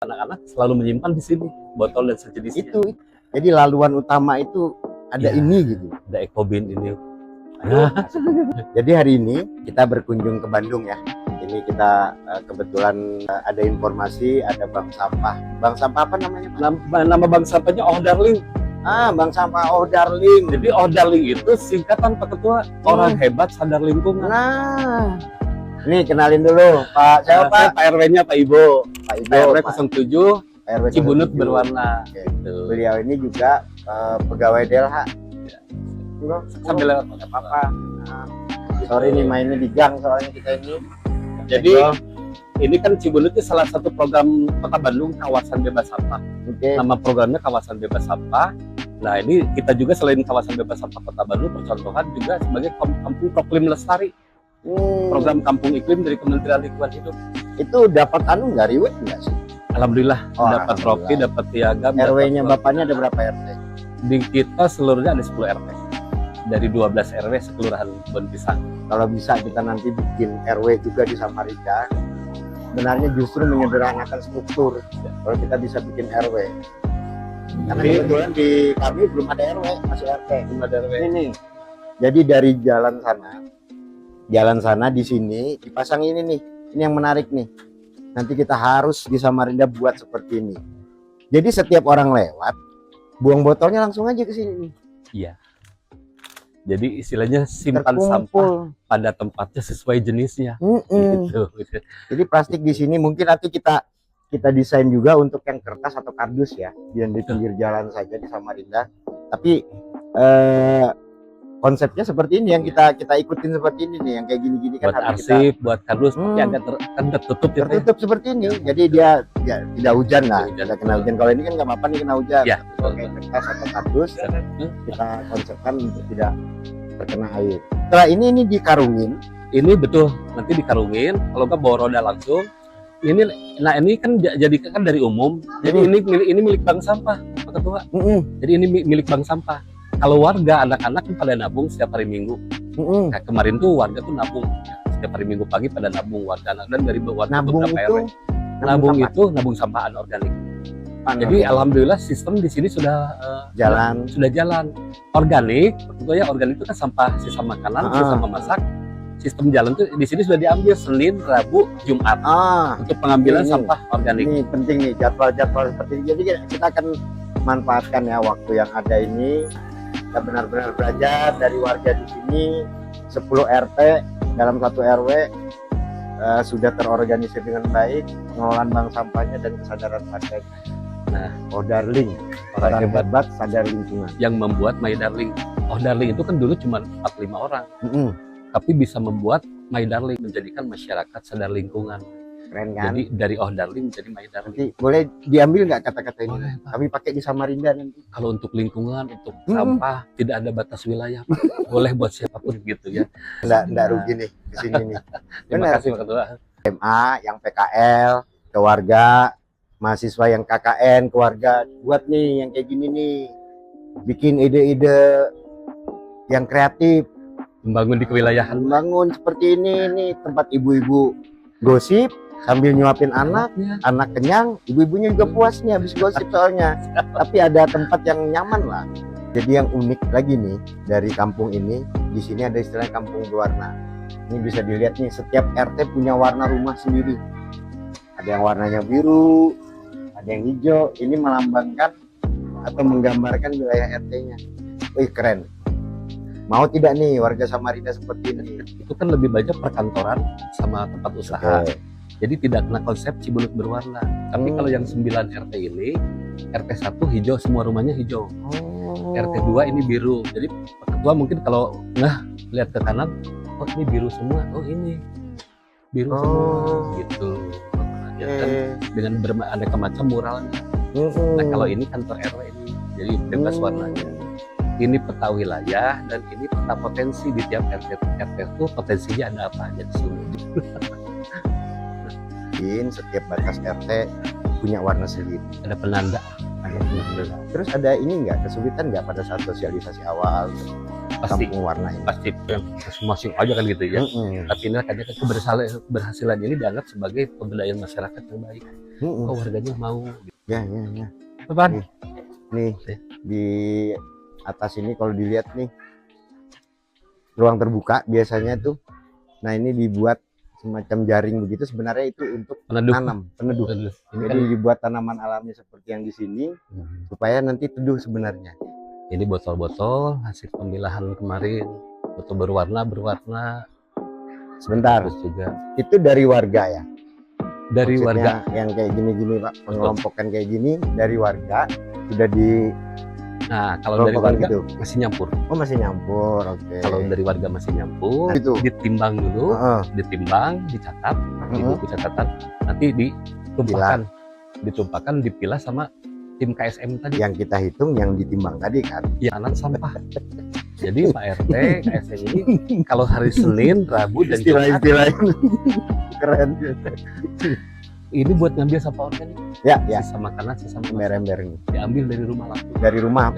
Anak-anak selalu menyimpan di sini botol dan sejenisnya. Itu. Jadi laluan utama itu ada ini gitu. Ada ekobin ini. Jadi hari ini kita berkunjung ke Bandung ya. Ini kita kebetulan ada informasi ada bank sampah. Bank sampah apa namanya? Nama bank sampahnya Oh Darling. Bank sampah Oh Darling. Jadi Oh Darling itu singkatan Pak Ketua, orang hebat sadar lingkungan. Nah, nih kenalin dulu Pak. Siapa Pak? Pak RW-nya Pak Ibo. Pak Ibo. RW 07 RW Cibunut 07. berwarna. Oke. Gitu. Beliau ini juga pegawai DLH. Sambil lewat nggak apa-apa. Nah, sorry nih mainnya di gang soalnya kita ini. Jadi ini kan Cibunut itu salah satu program Kota Bandung kawasan bebas sampah. Oke. Nama programnya kawasan bebas sampah. Nah ini kita juga selain kawasan bebas sampah Kota Bandung percontohan juga sebagai kampung proklim lestari. Program kampung iklim dari Kementerian Lingkungan Hidup. Itu dapat nggak riwet nggak sih? Alhamdulillah dapat trofi, dapat piagam. RW-nya bapaknya ada berapa RT? Di kita seluruhnya ada 10 RT. Dari 12 RW sekelurahan Kebun Pisang. Kalau bisa kita nanti bikin RW juga di Samarinda. Sebenarnya justru menyederhanakan struktur. Kalau kita bisa bikin RW. Karena kebetulan di kami belum ada RW, masih RT. Belum ada RW. Ini nih. Jadi dari jalan sana di sini dipasang ini nih. Ini yang menarik nih. Nanti kita harus di Samarinda buat seperti ini. Jadi setiap orang lewat, buang botolnya langsung aja ke sini nih. Iya. Jadi istilahnya simpan sampah pada tempatnya sesuai jenisnya. Gitu. Jadi plastik di sini mungkin nanti kita desain juga untuk yang kertas atau kardus ya, yang di pinggir jalan saja di Samarinda. Tapi konsepnya seperti ini yang kita ikutin seperti ini nih, yang kayak gini-gini kan buat arsip, buat kardus, tapi agak tertutup ya. Tertutup seperti ini. Jadi dia ya, tidak hujan lah, tidak kena hujan. Kalau ini kan nggak apa-apa nih kena hujan. Ya, kayak kertas atau kardus kita konsepkan untuk tidak terkena air. Setelah ini dikarungin. Ini betul, nanti dikarungin. Kalau nggak bawa roda langsung. Ini kan jadi kan dari umum. Jadi ini milik bank sampah, Pak Ketua. Jadi ini milik bank sampah. Kalau warga anak-anak kan pada nabung setiap hari Minggu. Nah, kemarin tuh warga tuh nabung setiap hari Minggu pagi pada nabung warga dan dari warga beberapa RW. Nabung sampahan organik. Jadi alhamdulillah sistem di sini sudah jalan. Organik, tentunya organik itu kan sampah sisa makanan, sisa memasak. Sistem jalan tuh di sini sudah diambil Senin, Rabu, Jumat untuk pengambilan sampah organik. Ini penting nih jadwal seperti ini. Jadi kita akan manfaatkan ya waktu yang ada ini. Kita benar-benar belajar dari warga di sini. 10 RT dalam satu RW sudah terorganisir dengan baik, pengelolaan bank sampahnya dan kesadaran warga. Nah, Oh Darling, orang hebat sadar lingkungan. Yang membuat My Darling. Oh Darling itu kan dulu cuma 45 orang. Tapi bisa membuat My Darling, menjadikan masyarakat sadar lingkungan. Keren kan? Jadi dari Oh Darling menjadi My Darling. Nanti boleh diambil nggak kata-kata ini? Boleh, Pak. Kami pakai di Samarinda nanti. Kalau untuk lingkungan, untuk sampah tidak ada batas wilayah, Pak. Boleh buat siapapun gitu ya. Nggak rugi nih di sini nih. Terima kasih Pak Ketua. SMA yang PKL ke warga, mahasiswa yang KKN ke warga, buat nih yang kayak gini nih, bikin ide-ide yang kreatif, Membangun di kewilayahan. membangun seperti ini nih, tempat ibu-ibu gosip sambil nyuapin anak kenyang, ibu-ibunya juga puas nih habis gosip soalnya. Tapi ada tempat yang nyaman lah. Jadi yang unik lagi nih dari kampung ini, di sini ada istilah kampung berwarna. Ini bisa dilihat nih, setiap RT punya warna rumah sendiri. Ada yang warnanya biru, ada yang hijau. Ini melambangkan atau menggambarkan wilayah RT-nya. Wih, keren. Mau tidak nih warga Samarinda seperti ini? Itu kan lebih banyak perkantoran sama tempat usaha. Jadi tidak kena konsep Cibunut berwarna. Tapi kalau yang 9 RT ini, RT 1 hijau, semua rumahnya hijau. RT 2 ini biru. Jadi Pak Ketua mungkin kalau lihat ke kanan, oh ini biru semua, oh ini biru semua, gitu. Ya, kan dengan beraneka macam muralnya. Nah kalau ini kantor RW ini, jadi bebas warnanya. Ini peta wilayah dan ini peta potensi di tiap RT itu potensinya ada apa aja di sini. Setiap batas RT punya warna sendiri. Ada penanda. Terus ada ini nggak, kesulitan nggak pada saat sosialisasi awal? pasti kampung warna ini. pasti masing-masing aja kan gitu ya. Tapi ini kayaknya keberhasilan ini dianggap sebagai pemberdayaan masyarakat yang baik. Oh, warganya mau. Ya. Apaan? Nih di atas ini kalau dilihat nih ruang terbuka biasanya tuh. Nah ini dibuat semacam jaring begitu, sebenarnya itu untuk tanam peneduh. Ini jadi kan dibuat tanaman alami seperti yang di sini supaya nanti teduh sebenarnya. Ini botol-botol hasil pemilahan kemarin, botol berwarna. Sebentar. Terus juga itu dari warga ya? Dari maksudnya warga yang kayak gini-gini Pak, pengelompokan kayak gini dari warga sudah di. Nah, kalau dari warga gitu masih nyampur. Oh, masih nyampur. Oke. Kalau dari warga masih nyampur, itu ditimbang dulu, ditimbang, dicatat di buku catatan, nanti ditumpahkan, dipilah sama tim KSM tadi. Yang kita hitung, yang ditimbang tadi kan? Ya, anak sampah. Jadi Pak RT, KSM ini kalau hari Senin, Rabu, dan Jumat keren. Ini buat ngambil sampah organik. Ya. Sisa makanan, sisa ember-ember ini diambil dari rumah langsung. Dari rumah.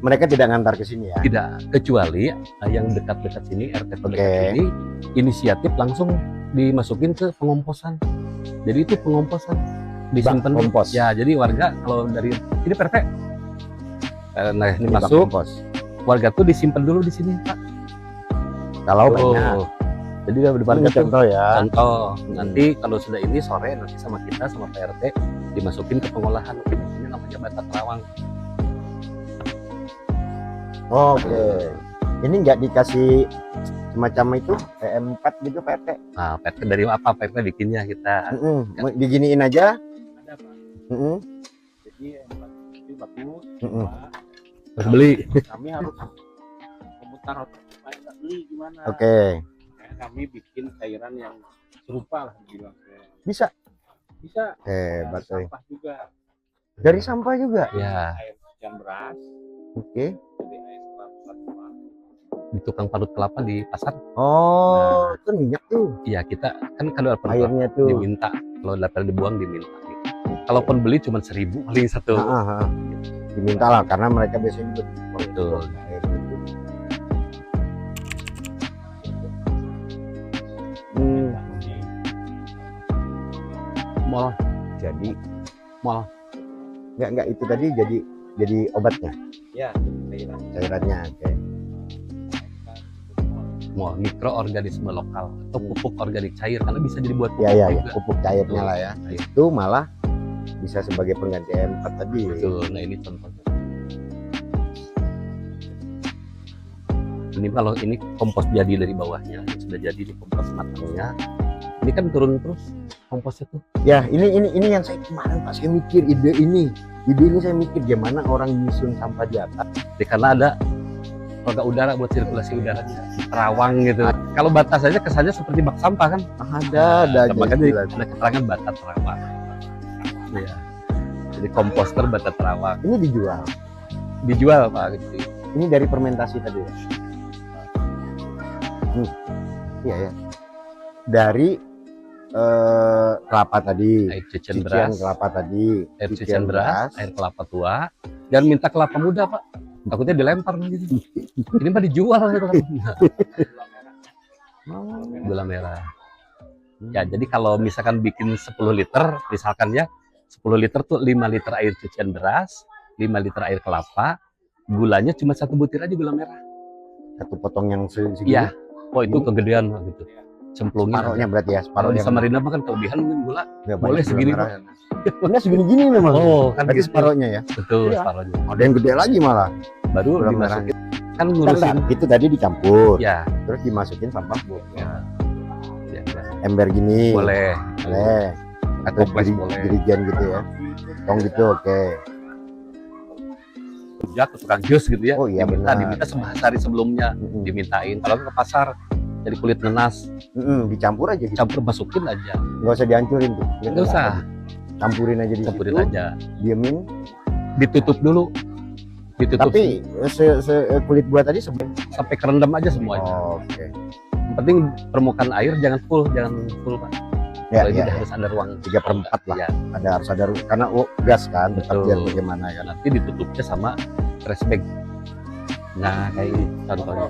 Mereka tidak ngantar ke sini ya? Tidak, kecuali yang dekat-dekat sini, RT terdekat sini, inisiatif langsung dimasukin ke pengomposan. Jadi itu pengomposan disimpan kompos. Ya, jadi warga kalau dari ini RT, nah ini masuk, warga tuh disimpan dulu di sini, Pak. Kalau banyak. Jadi di warga contoh ya. Contoh. Nanti kalau sudah ini sore nanti sama kita sama Pak RT dimasukin ke pengolahan. Ini namanya bata terawang. Oke. Ini nggak dikasih semacam itu PM4 gitu Pak RT? Nah, Pak RT dari apa? Pak RT bikinnya kita. Diginiin aja. Ada Pak. Jadi itu bagus. Harus beli. Kami harus memutar otak supaya nggak beli gimana? Oke. Kami bikin cairan yang serupa lah dibilang. Bisa. Hebat. Dari sampah juga. Dari sampah juga. Ya. Air cucian beras. Oke. Jadi air kelapa. Di tukang parut kelapa di pasar. Oh, itu minyak tuh. Iya, kita kan kalau airnya tuh diminta, kalau daripada dibuang diminta. Gitu. Kalaupun beli cuma 1.000 paling satu. Diminta lah karena mereka biasanya betul. Mall. Jadi mall. Enggak itu tadi jadi obatnya. Ya, cairannya. Oke. Mall mikroorganisme lokal atau pupuk organik cair karena bisa jadi buat pupuk. Ya, pupuk cairnya lah ya. Itu malah bisa sebagai pengganti M4 tadi. Betul. Nah, ini contohnya. Ini kalau ini kompos jadi dari bawahnya, sudah jadi di kompos matangnya. Ini kan turun terus komposnya tuh. Ya, ini yang saya kemarin Pak, saya mikir ide ini saya mikir gimana orang nyusun sampah di atas. Karena ada rongga udara buat sirkulasi udaranya, terawang gitu. Kalau batas saja kesannya seperti bak sampah kan? Ada ada keterangan batas terawang. Ya. Jadi komposter batas terawang. Ini dijual Pak gitu. Ini dari fermentasi tadi ya? Iya ya. Dari kelapa tadi, air cucian beras, kelapa tadi, air cucian beras, air kelapa tua, dan minta kelapa muda Pak. Takutnya dilempar gitu. Ini mah dijual gitu kan. Gula merah. Ya, jadi kalau misalkan bikin 10 liter, misalkan ya 10 liter tuh 5 liter air cucian beras, 5 liter air kelapa, gulanya cuma 1 butir aja gula merah. 1 potong yang segini? Iya. Oh, itu kegedean gitu. Cemplungin separohnya berarti ya, separuh di Samarinda mah kan kelebihan mungkin gula. Boleh segini Pak. Gula segini-gini memang. Oh, kan gitu. Separohnya ya. Betul, separohnya. Ada yang gede lagi malah. Baru dimasukin. Kan ngurusin itu tadi dicampur. Ya. Terus dimasukin sampah Bu. Ya. Ember gini. Boleh. Atau jerigen gitu ya. Tong gitu, oke. Ke tukang jus gitu ya. Oh iya, diminta sehari sebelumnya dimintain. Kalau ke pasar dari kulit nenas, dicampur aja gitu. Campur masukin aja. Nggak usah dihancurin tuh. Nggak usah. Campurin aja di Campurin situ, aja. Diemin. Ditutup dulu. Tapi kulit buah tadi sampai kerendam aja semuanya. Oke. Yang penting permukaan air jangan full Pak. Ya, harus ada ruang 3/4 lah. Ya. Harus ada karena gas kan, tetap biar bagaimana ya. Nanti ditutupnya sama trash bag. Nah, kayak ini contohnya.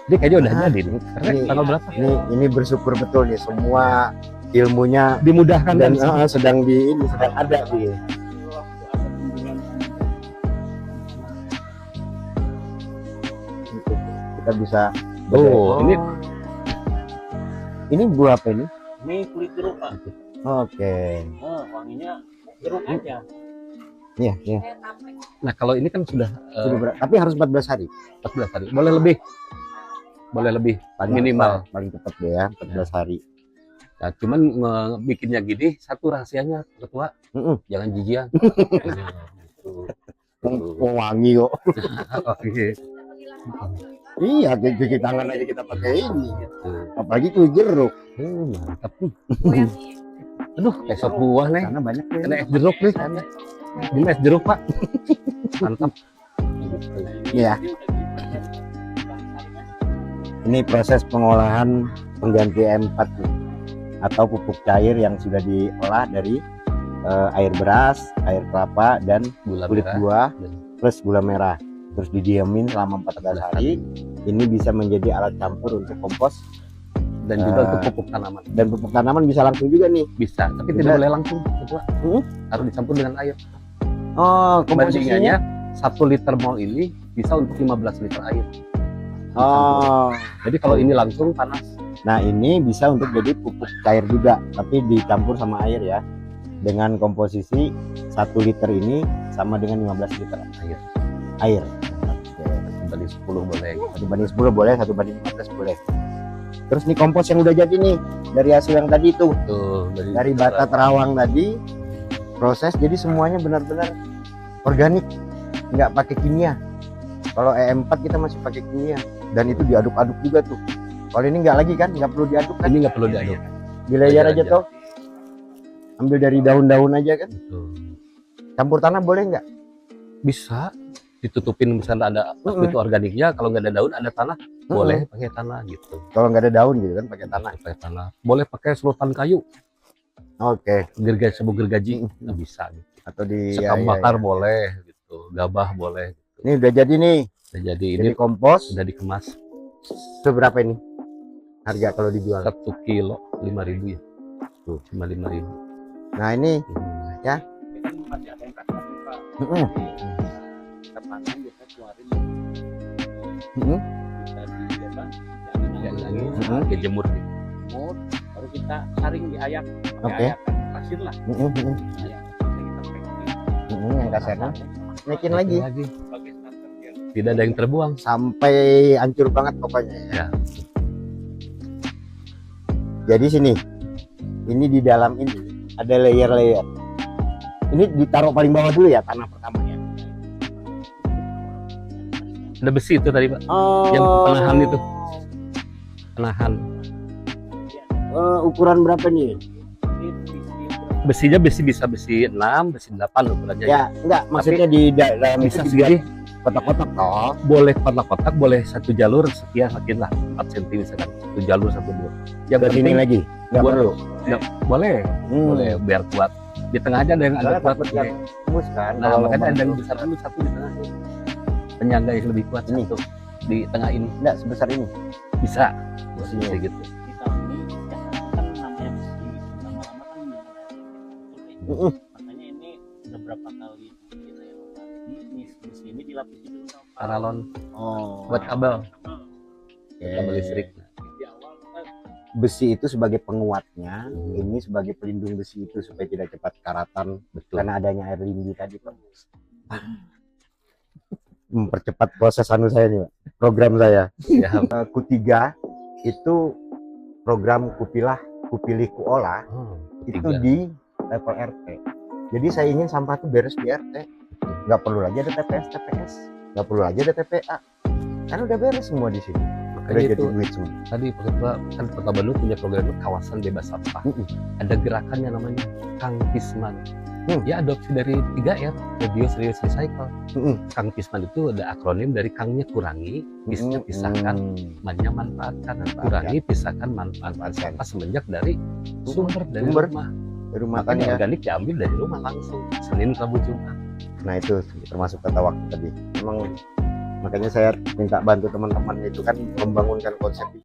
Ini kayaknya udah jadi nih. Karena Ini- tanggal berapa? Ini bersyukur betul nih semua ilmunya Dimudahkan dan dan sedang ada nih. Kita bisa Oh, ini buah apa ini? Ini kulit jeruk Pak. Oke. Wanginya jeruk aja. Iya, iya. nah kalau ini kan sudah Tapi harus 14 hari. 14 hari. Boleh lebih. Boleh lebih. Minimal. paling cepat deh ya, 14 hari. Nah, cuman bikinnya gini satu rahasianya ketua, jangan jijian. Wangi kok. Oke. Iya, cuci tangan aja kita pakai ini. Gitu. Apalagi tuh jeruk. Mantap. Aduh, kayak sop buah nih. Karena banyak nih. Kena es jeruk nih. Ini es jeruk Pak. Mantap. Iya. Ini proses pengolahan pengganti E4 nih, atau pupuk cair yang sudah diolah dari air beras, air kelapa, dan Gula kulit merah. buah dan- plus gula merah. Terus didiamin selama 14 hari. Ini bisa menjadi alat campur untuk kompos Dan juga untuk pupuk tanaman. dan pupuk tanaman bisa langsung juga nih. Bisa, tapi Bisa. tidak boleh langsung ketua. Hmm? Harus dicampur dengan air. Oh, komposisinya. Perbandingannya 1 liter mol ini bisa untuk 15 liter air. Oh, Jadi kalau ini langsung panas. nah ini bisa untuk jadi pupuk cair juga, tapi dicampur sama air ya. Dengan komposisi 1 liter ini sama dengan 15 liter air. Banding 10 boleh. 1/10 boleh, 1/15 boleh. Terus nih kompos yang udah jadi nih dari hasil yang tadi itu, Tuh, dari bata terawang tadi, proses jadi semuanya benar-benar organik, nggak pakai kimia. Kalau E4 kita masih pakai kimia dan itu diaduk-aduk juga tuh. Kalau ini nggak lagi kan, nggak perlu diaduk kan, Ini nggak perlu diaduk. di layer aja aja. tuh. Ambil dari daun-daun aja kan. Tuh. Campur tanah boleh nggak? Bisa ditutupin misalnya ada itu organiknya, kalau nggak ada daun ada tanah, boleh pakai tanah gitu. Kalau nggak ada daun gitu kan pakai tanah. Pakai tanah. Boleh pakai selotan kayu, Oke. gergaji sebut gergaji, nggak bisa gitu. Atau di Sekam ya. bakar boleh gitu, gabah boleh. Ini udah jadi nih. Nah, jadi Ini ini kompos udah dikemas seberapa ini? Harga kalau dijual. 1 kilo 5.000 ya. Tuh. Cuma 5.000. Nah, ini Kita kan masih ada yang kasar nih Pak. Mm-mm. Kita panen biasa keluarin. Mm-mm. Kita di apa? yang lagi Mhm. pakai jemur nih. Jemur, baru kita saring di ayak. Oke. Pakai ayakan pasir lah. Mm-mm, mm-mm. Ayak. Kita packing. Yang kasarnya naikin lagi Sebagai starter biar Tidak ada yang terbuang. sampai hancur banget pokoknya ya. Ya. Jadi sini, ini di dalam ini ada layer-layer. Ini ditaruh paling bawah dulu ya, tanah pertama ya. Ada besi itu tadi Pak, Oh, yang penahan itu. Penahan. ukuran berapa nih? Besinya besi bisa besi 6, besi 8 ukurannya. Ya, enggak, maksudnya di dalam Bisa itu segini. kotak-kotak toh. Boleh kotak-kotak, boleh satu jalur sekian lah 4 cm misalkan. Satu jalur satu dua. Yang Ke sini penting lagi. Enggak buat- perlu. boleh, Hmm. boleh biar kuat. Di tengah aja ada yang agak Soalnya kuat. takut yang tembus kan. Nah, kalau makanya lubang ada yang itu. besar dulu satu di tengah. Penyangga yang lebih kuat Ini. satu di tengah ini Enggak sebesar ini. bisa. Besinya. Bisa gitu. di tahun ini kan namanya besi lama-lama kan Mm-mm. makanya ini udah berapa kali kita evaluasi besi ini dilapisi dulu sama Paralon Oh. buat kabel, Oke. kabel listrik. di awal kita Besi itu sebagai penguatnya, Hmm. ini sebagai pelindung besi itu supaya tidak cepat karatan Betul. karena adanya air lindi tadi, Pak. Mempercepat proses anu saya nih, Pak. Program saya. Ya, Q3 itu program kupilih kuolah itu tiga. di level RT. Jadi saya ingin sampah itu beres di RT. Nggak perlu lagi ada TPS, nggak perlu lagi ada TPA. Kan udah beres semua di sini. Udah Makanya jadi itu duit semua. tadi Pak Ketua, kan Kota Bandung punya program kawasan bebas sampah. Mm-mm. Ada gerakannya namanya Kang Pisman. Ya adopsi dari 3R, Reduce, Reuse, Recycle. Mm-mm. Kang Pisman itu ada akronim dari Kangnya kurangi, Pisnya pisahkan, Mannya manfaatkan, kurangi, pisahkan, manfaatkan sampah semenjak dari sumber dari Sumber. rumah. Di rumah Makanya tangga. organik diambil dari rumah langsung, Senin, Rabu, Jumat. Nah itu termasuk kata waktu tadi. Memang Makanya saya minta bantu teman-teman itu kan membangunkan konsep